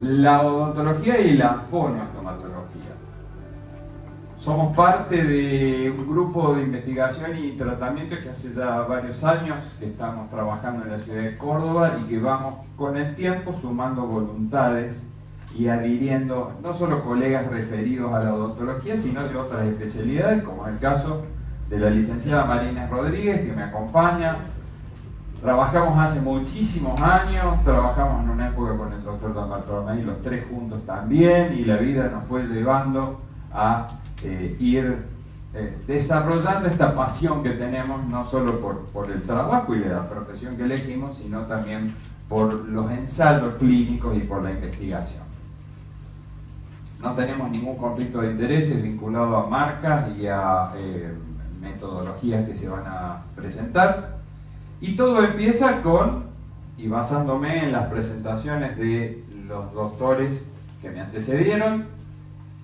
La odontología y la fonoestomatología. Somos parte de un grupo de investigación y tratamiento que hace ya varios años que estamos trabajando en la ciudad de Córdoba y que vamos con el tiempo sumando voluntades y adhiriendo no solo colegas referidos a la odontología, sino de otras especialidades, como es el caso de la licenciada Marina Rodríguez, que me acompaña. Trabajamos hace muchísimos años, trabajamos en una época con el doctor Dan Bartolomé, los tres juntos también, y la vida nos fue llevando a ir desarrollando esta pasión que tenemos, no solo por el trabajo y la profesión que elegimos, sino también por los ensayos clínicos y por la investigación. No tenemos ningún conflicto de intereses vinculado a marcas y a metodologías que se van a presentar. Y todo empieza con, y basándome en las presentaciones de los doctores que me antecedieron,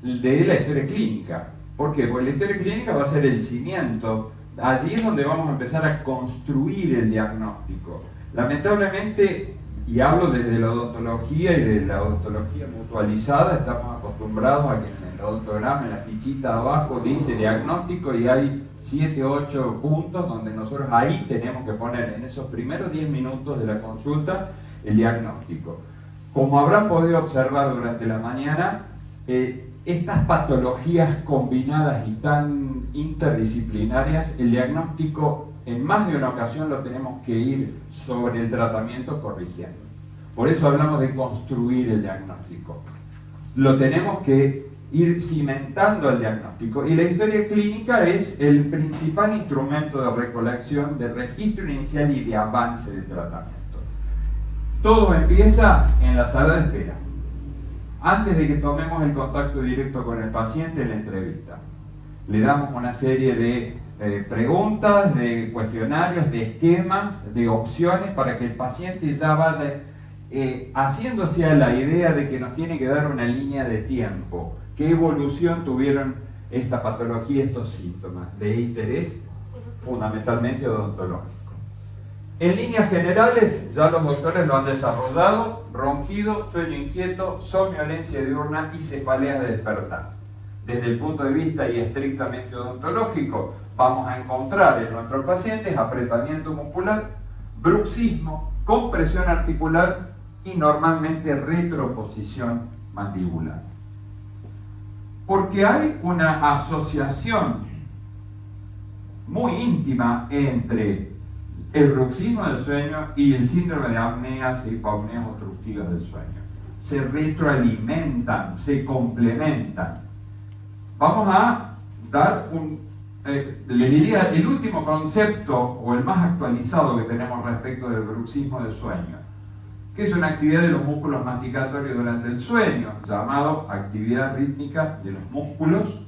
de la historia clínica. ¿Por qué? Porque la historia clínica va a ser el cimiento. Allí es donde vamos a empezar a construir el diagnóstico. Lamentablemente, y hablo desde la odontología y de la odontología mutualizada, estamos acostumbrados a que en el odontograma, en la fichita abajo, dice diagnóstico y hay 7, 8 puntos donde nosotros ahí tenemos que poner en esos primeros 10 minutos de la consulta el diagnóstico. Como habrán podido observar durante la mañana, estas patologías combinadas y tan interdisciplinarias, el diagnóstico en más de una ocasión lo tenemos que ir sobre el tratamiento corrigiendo. Por eso hablamos de construir el diagnóstico. Lo tenemos que ir cimentando el diagnóstico, y la historia clínica es el principal instrumento de recolección, de registro inicial y de avance del tratamiento. Todo empieza en la sala de espera, antes de que tomemos el contacto directo con el paciente en la entrevista. Le damos una serie de preguntas, de cuestionarios, de esquemas, de opciones para que el paciente ya vaya haciéndose a la idea de que nos tiene que dar una línea de tiempo. ¿Qué evolución tuvieron esta patología, estos síntomas de interés fundamentalmente odontológico? En líneas generales, ya los doctores lo han desarrollado: ronquido, sueño inquieto, somnolencia diurna y cefaleas de despertar. Desde el punto de vista y estrictamente odontológico, vamos a encontrar en nuestros pacientes apretamiento muscular, bruxismo, compresión articular y normalmente retroposición mandibular. Porque hay una asociación muy íntima entre el bruxismo del sueño y el síndrome de apneas e hipopneas obstructivas del sueño. Se retroalimentan, se complementan. Vamos a dar le diría, el último concepto o el más actualizado que tenemos respecto del bruxismo del sueño, que es una actividad de los músculos masticatorios durante el sueño, llamado actividad rítmica de los músculos.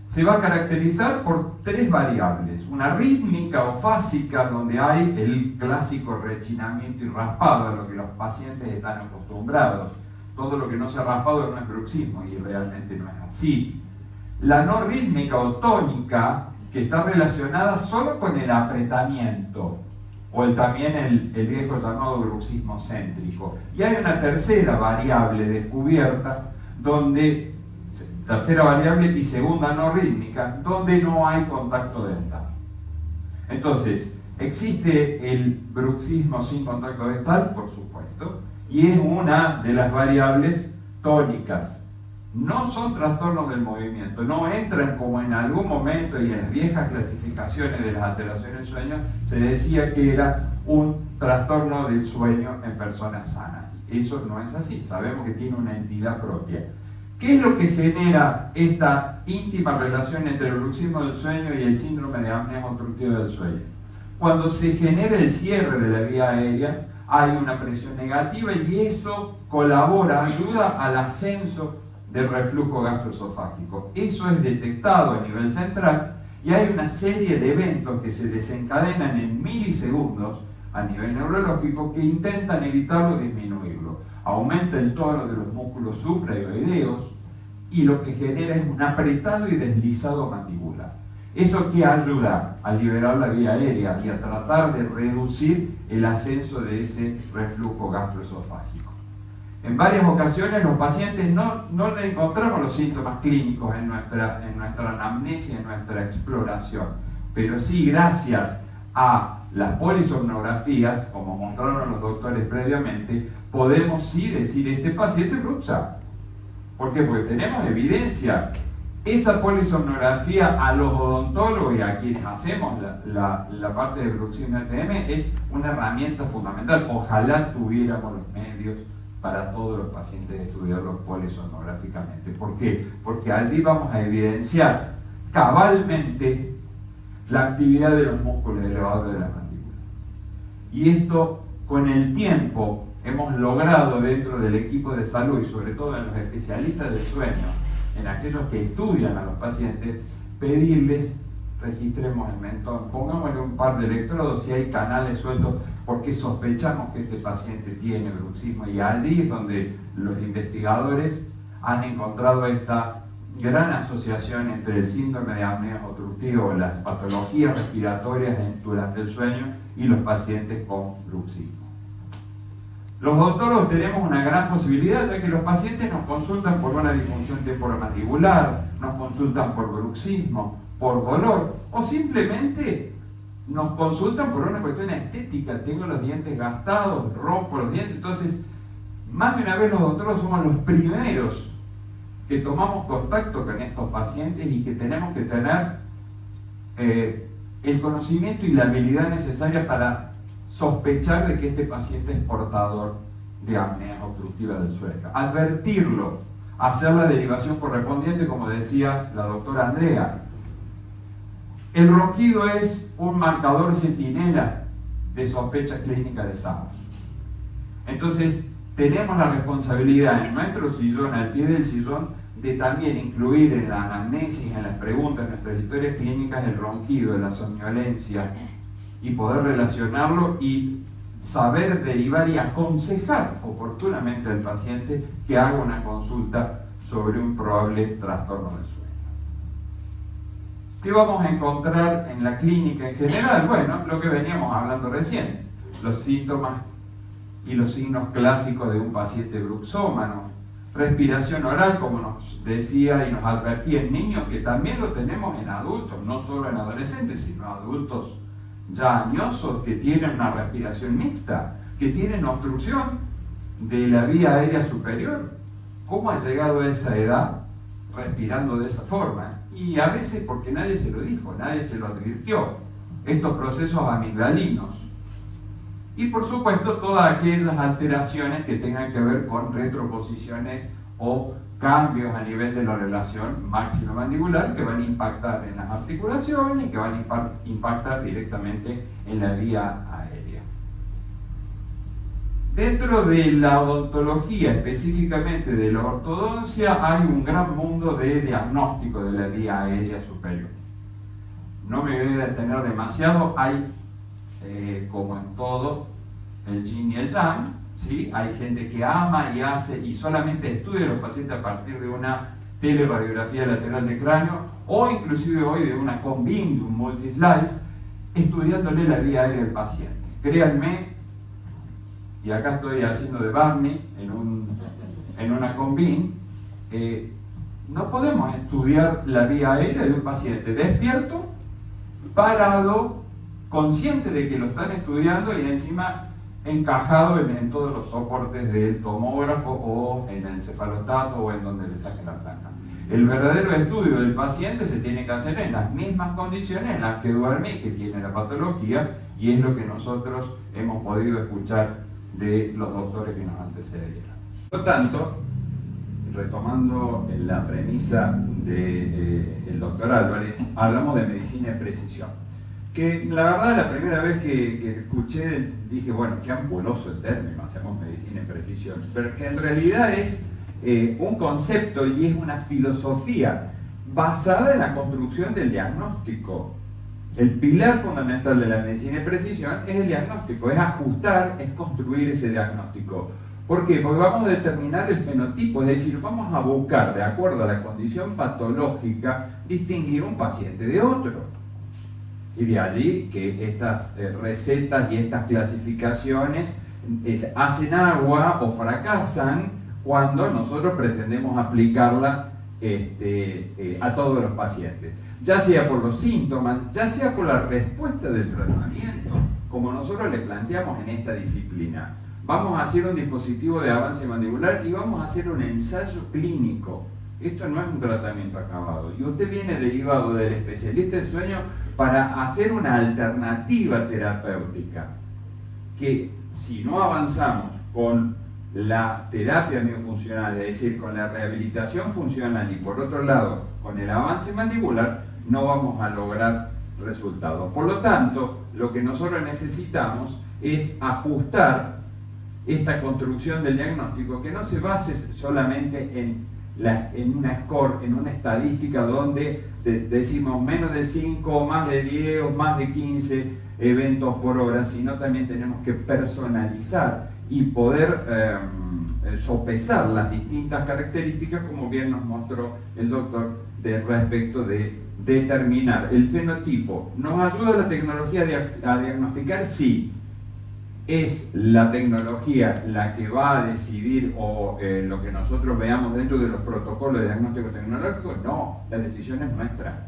Se va a caracterizar por 3 variables: una rítmica o fásica, donde hay el clásico rechinamiento y raspado, a lo que los pacientes están acostumbrados. Todo lo que no sea raspado no es bruxismo, y realmente no es así. La no rítmica o tónica, que está relacionada solo con el apretamiento, o también el viejo llamado bruxismo céntrico. Y hay una tercera variable descubierta, tercera variable y segunda no rítmica, donde no hay contacto dental. Entonces, ¿existe el bruxismo sin contacto dental? Por supuesto, y es una de las variables tónicas. No son trastornos del movimiento, no entran como en algún momento, y en las viejas clasificaciones de las alteraciones del sueño se decía que era un trastorno del sueño en personas sanas. Eso no es así, sabemos que tiene una entidad propia. ¿Qué es lo que genera esta íntima relación entre el bruxismo del sueño y el síndrome de apnea obstructiva del sueño? Cuando se genera el cierre de la vía aérea, hay una presión negativa, y eso colabora, ayuda al ascenso del reflujo gastroesofágico. Eso es detectado a nivel central, y hay una serie de eventos que se desencadenan en milisegundos a nivel neurológico que intentan evitarlo o disminuirlo. Aumenta el tono de los músculos supraoideos, y lo que genera es un apretado y deslizado mandibular. Eso que ayuda a liberar la vía aérea y a tratar de reducir el ascenso de ese reflujo gastroesofágico. En varias ocasiones los pacientes no le encontramos los síntomas clínicos en nuestra anamnesia, en nuestra exploración, pero sí gracias a las polisomnografías, como mostraron los doctores previamente, podemos sí decir este paciente bruxa. ¿Por qué? Porque tenemos evidencia. Esa polisomnografía a los odontólogos y a quienes hacemos la parte de bruxismo ATM es una herramienta fundamental. Ojalá tuviéramos los medios para todos los pacientes estudiarlos polisomnográficamente. ¿Por qué? Porque allí vamos a evidenciar cabalmente la actividad de los músculos elevados de la mandíbula. Y esto, con el tiempo, hemos logrado dentro del equipo de salud y sobre todo en los especialistas del sueño, en aquellos que estudian a los pacientes, pedirles: registremos el mentón, pongámosle un par de electrodos si hay canales sueltos, porque sospechamos que este paciente tiene bruxismo, y allí es donde los investigadores han encontrado esta gran asociación entre el síndrome de apnea obstructiva, las patologías respiratorias durante el sueño, y los pacientes con bruxismo. Los odontólogos tenemos una gran posibilidad, ya que los pacientes nos consultan por una disfunción temporomandibular, nos consultan por bruxismo, por dolor, o simplemente nos consultan por una cuestión estética: tengo los dientes gastados, rompo los dientes. Entonces, más de una vez los odontólogos somos los primeros que tomamos contacto con estos pacientes y que tenemos que tener el conocimiento y la habilidad necesaria para sospechar de que este paciente es portador de apnea obstructiva del sueño. Advertirlo, hacer la derivación correspondiente, como decía la doctora Andrea. El ronquido es un marcador centinela de sospecha clínica de SARS. Entonces, tenemos la responsabilidad en nuestro sillón, al pie del sillón, de también incluir en la anamnesis, en las preguntas, en nuestras historias clínicas, el ronquido, la somnolencia, y poder relacionarlo y saber derivar y aconsejar oportunamente al paciente que haga una consulta sobre un probable trastorno del sueño. ¿Qué vamos a encontrar en la clínica en general? Bueno, lo que veníamos hablando recién, los síntomas y los signos clásicos de un paciente bruxómano. Respiración oral, como nos decía y nos advertía en niños, que también lo tenemos en adultos, no solo en adolescentes, sino adultos ya añosos que tienen una respiración mixta, que tienen obstrucción de la vía aérea superior. ¿Cómo ha llegado a esa edad respirando de esa forma? Y a veces porque nadie se lo dijo, nadie se lo advirtió. Estos procesos amigdalinos. Y por supuesto todas aquellas alteraciones que tengan que ver con retroposiciones o cambios a nivel de la relación maxilomandibular que van a impactar en las articulaciones y que van a impactar directamente en la vía aérea. Dentro de la odontología, específicamente de la ortodoncia, hay un gran mundo de diagnóstico de la vía aérea superior. No me voy a detener demasiado, hay como en todo, el yin y el yang, ¿sí? Hay gente que ama y hace y solamente estudia a los pacientes a partir de una teleradiografía lateral de cráneo, o inclusive hoy de una combin, de un multislice, estudiándole la vía aérea del paciente. Créanme, y acá estoy haciendo de Barney en una combin, no podemos estudiar la vía aérea de un paciente despierto, parado, consciente de que lo están estudiando y encima encajado en todos los soportes del tomógrafo o en el cefalostato o en donde le saquen la placa. El verdadero estudio del paciente se tiene que hacer en las mismas condiciones en las que duerme y que tiene la patología, y es lo que nosotros hemos podido escuchar de los doctores que nos antecedieron. Por lo tanto, retomando la premisa del doctor Álvarez, hablamos de medicina de precisión. Que la verdad, la primera vez que escuché dije, bueno, qué ampuloso el término, hacemos medicina de precisión, pero que en realidad es un concepto y es una filosofía basada en la construcción del diagnóstico. El pilar fundamental de la medicina de precisión es el diagnóstico, es ajustar, es construir ese diagnóstico. ¿Por qué? Porque vamos a determinar el fenotipo, es decir, vamos a buscar, de acuerdo a la condición patológica, distinguir un paciente de otro. Y de allí que estas recetas y estas clasificaciones hacen agua o fracasan cuando nosotros pretendemos aplicarla a todos los pacientes, ya sea por los síntomas, ya sea por la respuesta del tratamiento, como nosotros le planteamos en esta disciplina. Vamos a hacer un dispositivo de avance mandibular y vamos a hacer un ensayo clínico. Esto no es un tratamiento acabado. Y usted viene derivado del especialista del sueño para hacer una alternativa terapéutica. Que si no avanzamos con la terapia miofuncional, es decir, con la rehabilitación funcional y por otro lado con el avance mandibular, no vamos a lograr resultados. Por lo tanto, lo que nosotros necesitamos es ajustar esta construcción del diagnóstico, que no se base solamente en una score, en una estadística donde decimos menos de 5, más de 10 o más de 15 eventos por hora, sino también tenemos que personalizar y poder sopesar las distintas características, como bien nos mostró el doctor, respecto de determinar el fenotipo. ¿Nos ayuda la tecnología a diagnosticar? Sí. ¿Es la tecnología la que va a decidir lo que nosotros veamos dentro de los protocolos de diagnóstico tecnológico? No, la decisión es nuestra.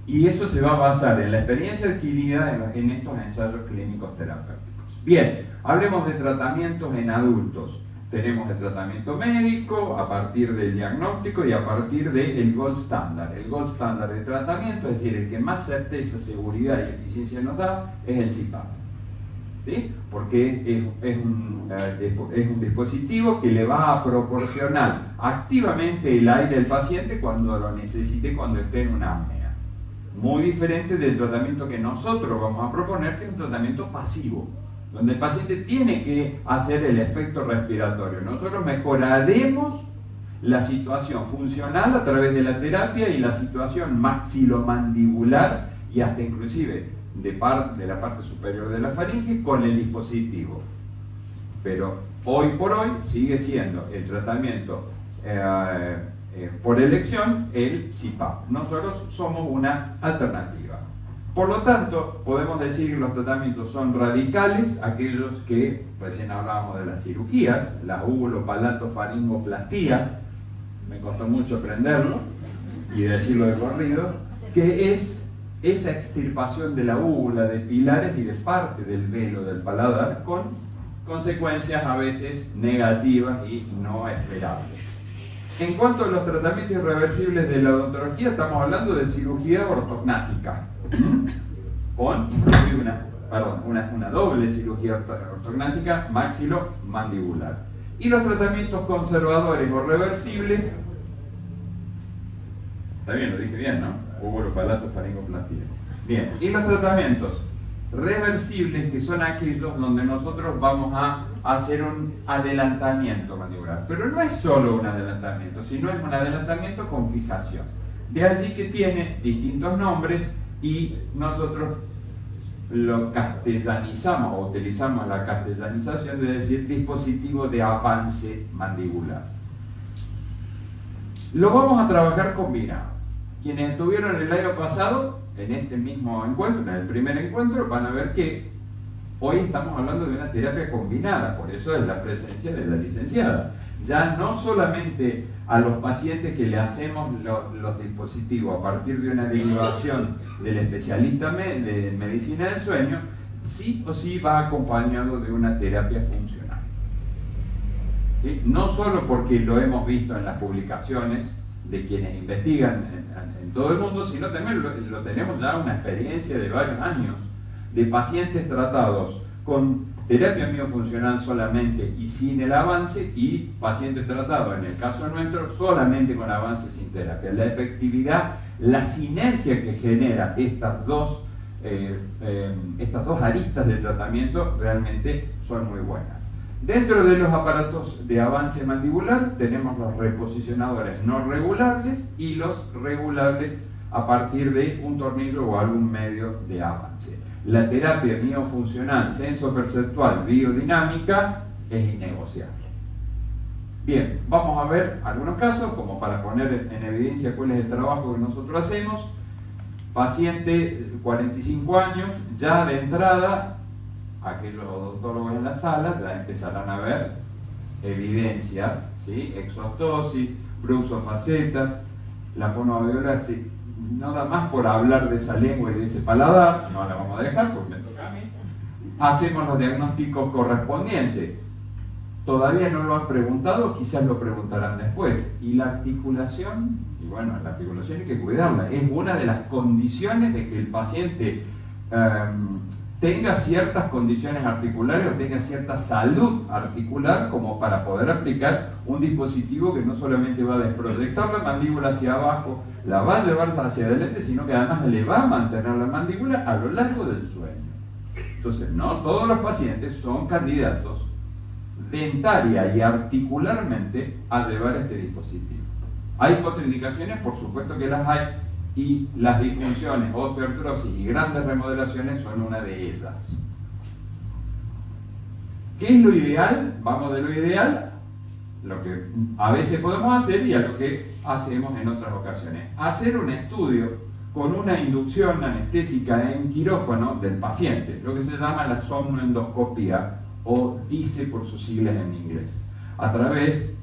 Y eso se va a basar en la experiencia adquirida en estos ensayos clínicos terapéuticos. Bien, hablemos de tratamientos en adultos. Tenemos el tratamiento médico a partir del diagnóstico y a partir del gold standard. El gold standard de tratamiento, es decir, el que más certeza, seguridad y eficiencia nos da, es el CPAP. ¿Sí? Porque es un dispositivo que le va a proporcionar activamente el aire al paciente cuando lo necesite, cuando esté en una apnea. Muy diferente del tratamiento que nosotros vamos a proponer, que es un tratamiento pasivo, donde el paciente tiene que hacer el efecto respiratorio. Nosotros mejoraremos la situación funcional a través de la terapia y la situación maxilomandibular y hasta inclusive de la parte superior de la faringe con el dispositivo. Pero hoy por hoy sigue siendo el tratamiento por elección el CPAP. Nosotros somos una alternativa. Por lo tanto, podemos decir que los tratamientos son radicales, aquellos que recién hablábamos de las cirugías, la uvulopalatofariнгопластía, me costó mucho aprenderlo y decirlo de corrido, que es esa extirpación de la úvula, de pilares y de parte del velo del paladar, con consecuencias a veces negativas y no esperables. En cuanto a los tratamientos irreversibles de la odontología, estamos hablando de cirugía ortognática, con inclusive una doble cirugía ortognática maxilomandibular. Y los tratamientos conservadores o reversibles, está bien, lo dije bien, ¿no? Uvulopalatofariнгопластía. Bien, y los tratamientos reversibles, que son aquellos donde nosotros vamos a hacer un adelantamiento mandibular. Pero no es solo un adelantamiento, sino es un adelantamiento con fijación. De allí que tiene distintos nombres y nosotros lo castellanizamos o utilizamos la castellanización de decir dispositivo de avance mandibular. Lo vamos a trabajar combinado. Quienes estuvieron el año pasado en este mismo encuentro, en el primer encuentro, van a ver que hoy estamos hablando de una terapia combinada, por eso es la presencia de la licenciada. Ya no solamente a los pacientes que le hacemos los dispositivos a partir de una derivación del especialista de medicina del sueño, sí o sí va acompañado de una terapia funcional. ¿Sí? No solo porque lo hemos visto en las publicaciones de quienes investigan en todo el mundo, sino también lo tenemos ya una experiencia de varios años de pacientes tratados con terapia miofuncional solamente y sin el avance, y pacientes tratados, en el caso nuestro, solamente con avance sin terapia. La efectividad, la sinergia que genera estas dos aristas del tratamiento realmente son muy buenas. Dentro de los aparatos de avance mandibular tenemos los reposicionadores no regulables y los regulables a partir de un tornillo o algún medio de avance. La terapia miofuncional, sensoperceptual, biodinámica es innegociable. Bien, vamos a ver algunos casos como para poner en evidencia cuál es el trabajo que nosotros hacemos. Paciente 45 años, ya de entrada aquellos odontólogos en la sala ya empezarán a ver evidencias, ¿sí? Exostosis, bruxofacetas, la fonoaudióloga no da más por hablar de esa lengua y de ese paladar, no la vamos a dejar porque me toca a mí. Hacemos los diagnósticos correspondientes. Todavía no lo han preguntado, quizás lo preguntarán después. Y la articulación, y bueno, la articulación hay que cuidarla, es una de las condiciones de que el paciente tenga ciertas condiciones articulares o tenga cierta salud articular como para poder aplicar un dispositivo que no solamente va a desproyectar la mandíbula hacia abajo, la va a llevar hacia adelante, sino que además le va a mantener la mandíbula a lo largo del sueño. Entonces, no todos los pacientes son candidatos dentaria y articularmente a llevar este dispositivo. ¿Hay contraindicaciones? Por supuesto que las hay, y las disfunciones, osteoartrosis y grandes remodelaciones son una de ellas. ¿Qué es lo ideal? Vamos de lo ideal, lo que a veces podemos hacer y a lo que hacemos en otras ocasiones. Hacer un estudio con una inducción anestésica en quirófano del paciente, lo que se llama la somnoendoscopía, o DISE por sus siglas en inglés, a través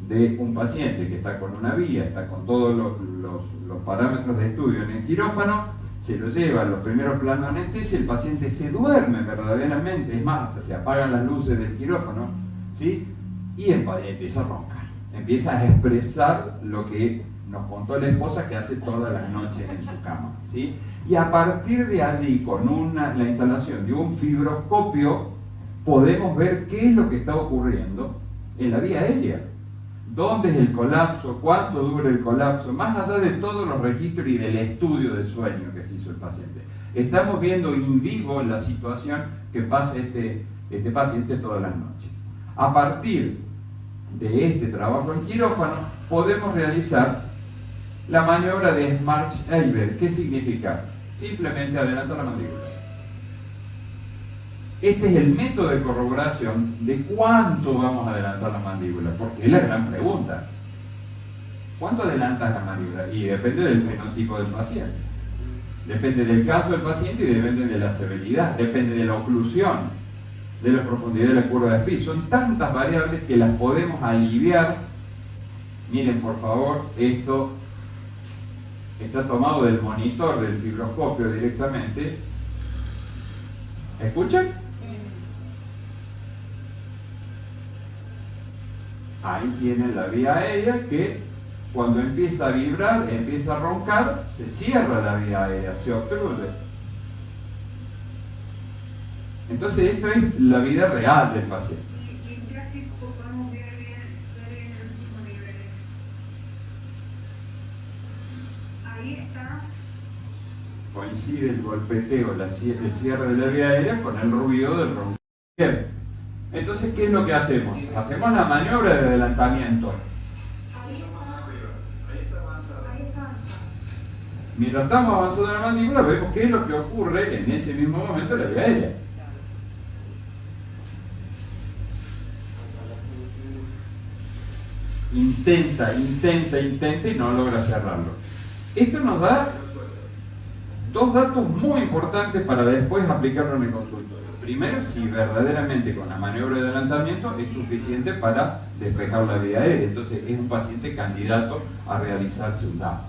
de un paciente que está con una vía, está con todos los parámetros de estudio en el quirófano, se lo lleva a los primeros planos de anestesia, el paciente se duerme verdaderamente, es más, hasta se apagan las luces del quirófano, ¿sí? Y empieza a roncar, empieza a expresar lo que nos contó la esposa que hace todas las noches en su cama, ¿sí? Y a partir de allí, con la instalación de un fibroscopio, podemos ver qué es lo que está ocurriendo en la vía aérea. ¿Dónde es el colapso? ¿Cuánto dura el colapso? Más allá de todos los registros y del estudio de sueño que se hizo el paciente. Estamos viendo in vivo la situación que pasa este paciente todas las noches. A partir de este trabajo en quirófano, podemos realizar la maniobra de Schmarz-Eiber. ¿Qué significa? Simplemente adelanta la mandíbula. Este es el método de corroboración de cuánto vamos a adelantar la mandíbula, porque es la gran pregunta. ¿Cuánto adelantas la mandíbula? Y depende del fenotipo del paciente. Depende del caso del paciente y depende de la severidad, depende de la oclusión, de la profundidad de la curva de Spitz. Son tantas variables que las podemos aliviar. Miren, por favor, esto está tomado del monitor del fibroscopio directamente. ¿Escuchan? Ahí tienen la vía aérea que cuando empieza a vibrar, empieza a roncar, se cierra la vía aérea, se obstruye. Entonces esto es la vida real del paciente. ¿Y en qué así podemos ver bien los mismos niveles? Ahí estás. Coincide el golpeteo, el cierre de la vía aérea con el ruido del ronco. Bien. Entonces, ¿qué es lo que hacemos? Hacemos la maniobra de adelantamiento. Mientras estamos avanzando en la mandíbula, vemos qué es lo que ocurre en ese mismo momento en la vía aérea. Intenta y no logra cerrarlo. Esto nos da dos datos muy importantes para después aplicarlo en el consultorio. Primero, si verdaderamente con la maniobra de adelantamiento es suficiente para despejar la vía aérea. Entonces es un paciente candidato a realizarse un DAP.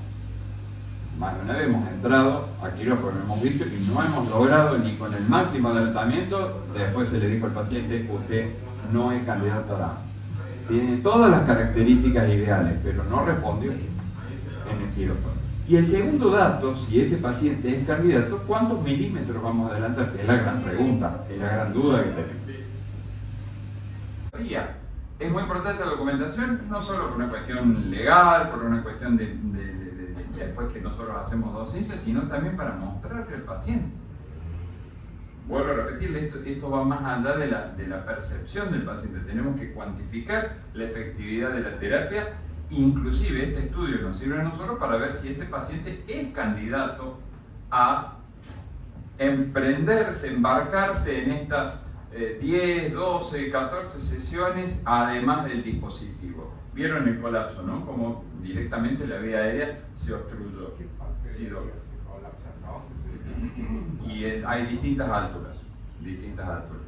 Más de una vez hemos entrado a quirófano, hemos visto y no hemos logrado ni con el máximo adelantamiento. Después se le dijo al paciente, usted no es candidato a DAP. Tiene todas las características ideales, pero no respondió en el quirófano. Y el segundo dato, si ese paciente es candidato, ¿cuántos milímetros vamos a adelantar? Es la gran pregunta, es la gran duda que tenemos. Es muy importante la documentación, no solo por una cuestión legal, por una cuestión de después que nosotros hacemos docencia, sino también para mostrarle al paciente. Vuelvo a repetirle, esto va más allá de la percepción del paciente. Tenemos que cuantificar la efectividad de la terapia. Inclusive este estudio nos sirve a nosotros para ver si este paciente es candidato a emprenderse, embarcarse en estas 10, 12, 14 sesiones, además del dispositivo. Vieron el colapso, ¿no? Como directamente la vía aérea se obstruyó. Sí, y hay distintas alturas. distintas alturas.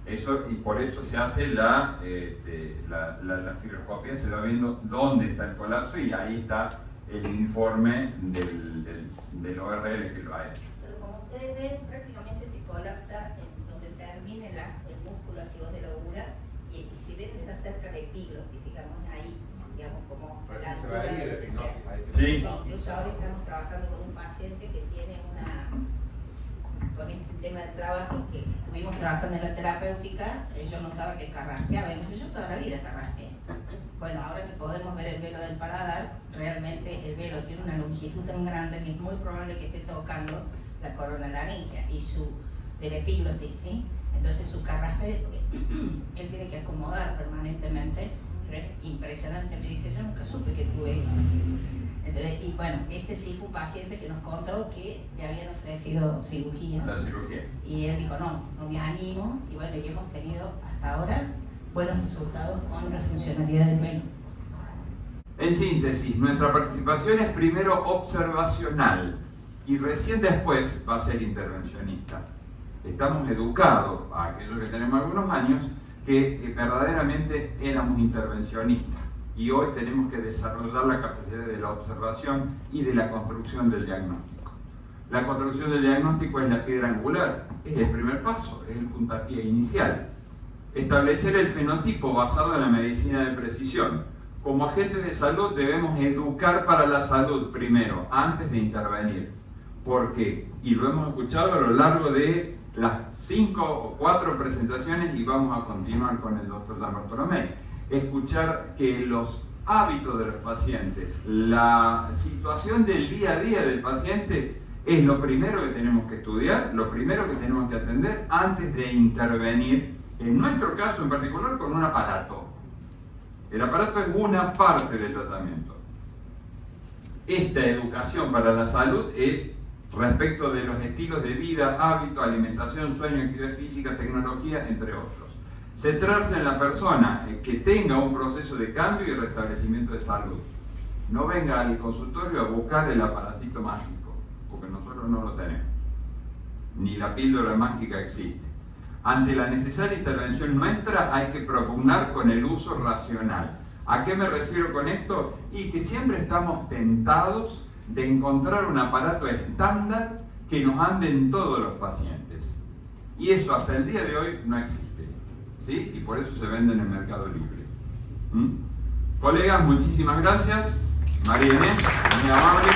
Eso, y por eso se hace la filoscopía, se va viendo dónde está el colapso y ahí está el informe del ORL que lo ha hecho. Pero como ustedes ven, prácticamente se colapsa en donde termine el músculo de la ura y si ven está cerca de epiglotis, digamos ahí, digamos como la altura del CCR. Sí. Incluso ahora estamos trabajando con un paciente que tiene con este tema de trabajo que estuvimos trabajando en la terapéutica, yo notaba que carraspeaba, y no sé, yo toda la vida carraspeé. Bueno, ahora que podemos ver el velo del paladar, realmente el velo tiene una longitud tan grande que es muy probable que esté tocando la corona laringea y del epiglotis, ¿sí? Entonces su carraspeo, porque él tiene que acomodar permanentemente, pero es impresionante, me dice, yo nunca supe que tuve esto. Entonces, y bueno, este sí fue un paciente que nos contó que le habían ofrecido cirugía. La cirugía. Y él dijo, no me animo, y bueno, y hemos tenido hasta ahora buenos resultados con la funcionalidad del velo. En síntesis, nuestra participación es primero observacional y recién después va a ser intervencionista. Estamos educados, a aquellos que tenemos algunos años, que verdaderamente éramos intervencionistas y hoy tenemos que desarrollar la capacidad de la observación y de la construcción del diagnóstico. La construcción del diagnóstico es la piedra angular, es el primer paso, es el puntapié inicial. Establecer el fenotipo basado en la medicina de precisión. Como agentes de salud debemos educar para la salud primero, antes de intervenir. ¿Por qué? Y lo hemos escuchado a lo largo de las 5 o 4 presentaciones y vamos a continuar con el doctor Jean Bartolomé. Escuchar que los hábitos de los pacientes, la situación del día a día del paciente es lo primero que tenemos que estudiar, lo primero que tenemos que atender antes de intervenir, en nuestro caso en particular, con un aparato. El aparato es una parte del tratamiento. Esta educación para la salud es respecto de los estilos de vida, hábito, alimentación, sueño, actividad física, tecnología, entre otros. Centrarse en la persona que tenga un proceso de cambio y restablecimiento de salud. No venga al consultorio a buscar el aparatito mágico, porque nosotros no lo tenemos. Ni la píldora mágica existe. Ante la necesaria intervención nuestra hay que propugnar con el uso racional. ¿A qué me refiero con esto? Y que siempre estamos tentados de encontrar un aparato estándar que nos ande en todos los pacientes. Y eso hasta el día de hoy no existe. ¿Sí? Y por eso se vende en el mercado libre. Colegas, muchísimas gracias. María Inés, muy amable.